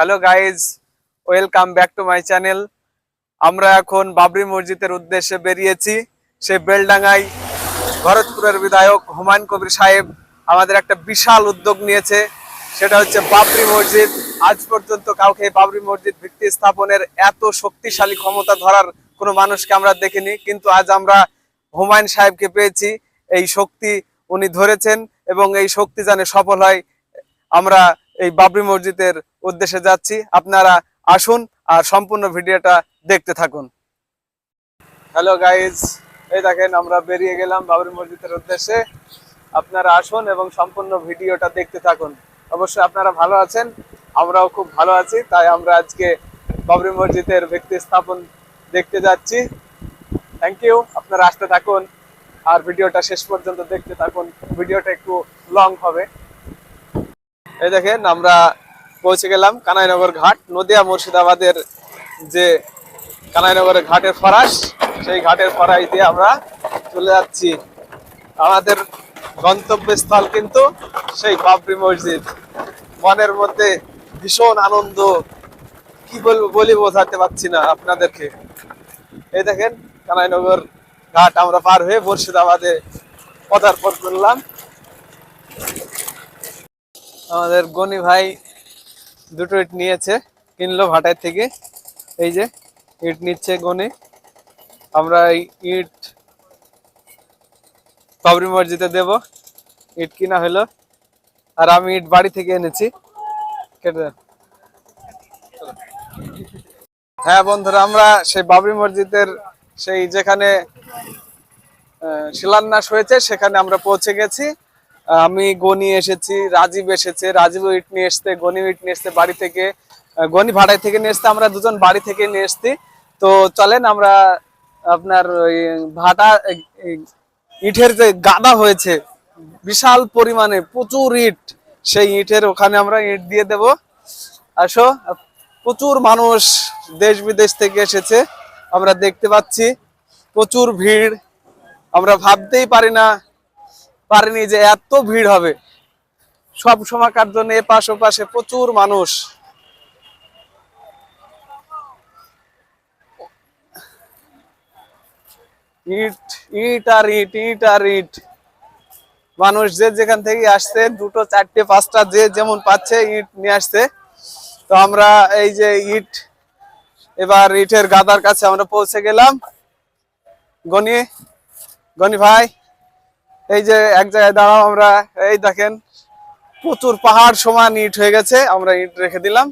Hello guys, welcome back to my channel. আমরা এখন বাবরি মসজিদের উদ্দেশ্যে বেরিয়েছি। সে বেলডাঙ্গায় ভরতপুরের বিধায়ক হুমায়ুন কবির সাহেব আমাদের একটা বিশাল উদ্যোগ নিয়েছে, সেটা হচ্ছে বাবরি মসজিদ। আজ পর্যন্ত কাউকে বাবরি মসজিদ ভিত্তি স্থাপনের এত শক্তিশালী ক্ষমতা ধরার কোনো মানুষকে আমরা দেখিনি, কিন্তু আজ আমরা হুমায়ুন সাহেবকে পেয়েছি। এই শক্তি উনি ধরেছেন এবং এই শক্তি যেন সফল হয়, আমরা এই বাবরি মসজিদের উদ্দেশ্যে যাচ্ছি। আপনারা আসুন আর সম্পূর্ণ ভিডিওটা দেখতে থাকুন। হ্যালো গাইজ, এই দেখেন আমরা বেরিয়ে গেলাম বাবরি মসজিদের উদ্দেশ্যে। আপনারা আসুন এবং সম্পূর্ণ ভিডিওটা দেখতে থাকুন। অবশ্যই আপনারা ভালো আছেন, আমরাও খুব ভালো আছি, তাই আমরা আজকে বাবরি মসজিদের ভিত্তি স্থাপন দেখতে যাচ্ছি। থ্যাংক ইউ, আপনারা আসতে থাকুন আর ভিডিওটা শেষ পর্যন্ত দেখতে থাকুন। ভিডিওটা একটু লং হবে। এই দেখেন আমরা পৌঁছে গেলাম কানাইনগর ঘাট, নদিয়া মুর্শিদাবাদের যে কানাইনগরের ঘাটের ফরাস, সেই ঘাটের ফরাস দিয়ে আমরা চলে যাচ্ছি। আমাদের গন্তব্যস্থল কিন্তু সেই বাবরি মসজিদ। মনের মধ্যে ভীষণ আনন্দ, কি বলবো বলি বোঝাতে পারছি না আপনাদেরকে। এই দেখেন কানাইনগর ঘাট আমরা পার হয়ে মুর্শিদাবাদে পদার্পণ করলাম। আমাদের গনি ভাই দুটো ইট নিয়েছে, কিনলো ভাটার থেকে। এই যে ইট নিচ্ছে গনি। আমরা এই ইট বাবরি মসজিদে দেব। ইট কিনা হলো আর আমি ইট বাড়ি থেকে এনেছি। কেটে দেন। হ্যাঁ বন্ধুরা, আমরা সেই বাবরি মসজিদের সেই যেখানে শিলান্যাস হয়েছে সেখানে আমরা পৌঁছে গেছি। আমি গনি এসেছি, রাজীব এসেছে, রাজীব ইট নিয়ে এসছে, গনি ইট নিয়ে এসছে বাড়ি থেকে, গনি ভাড়ায় থেকে নিয়ে এসছে, আমরা দুজন বাড়ি থেকে নিয়ে এসছি। তো চলেন আমরা আপনার ওই ভাটা ইটের যে গাদা হয়েছে বিশাল পরিমাণে, প্রচুর ইট, সেই ইটের ওখানে আমরা ইট দিয়ে দেব। আসো, প্রচুর মানুষ দেশ বিদেশ থেকে এসেছে, আমরা দেখতে পাচ্ছি প্রচুর ভিড়। আমরা ভাবতেই পারিনি যে এত ভিড় হবে। সব সময়কার জন্য এপাশ ওপাশে প্রচুর মানুষ। ইট ইট আর ইট, ইট আর ইট। মানুষ যে যেখান থেকে আসছে, দুটো চারটে পাঁচটা যে যেমন পাচ্ছে ইট নিয়ে আসছে। তো আমরা এই যে ইট, এবার ইটের গাদার কাছে আমরা পৌঁছে গেলাম। গনি গনি ভাই, এই যে এক জায়গায় দাঁড়াও। আমরা এই দেখেন প্রচুর পাহাড় সমান ইট হয়ে গেছে, আমরা ইট রেখে দিলাম।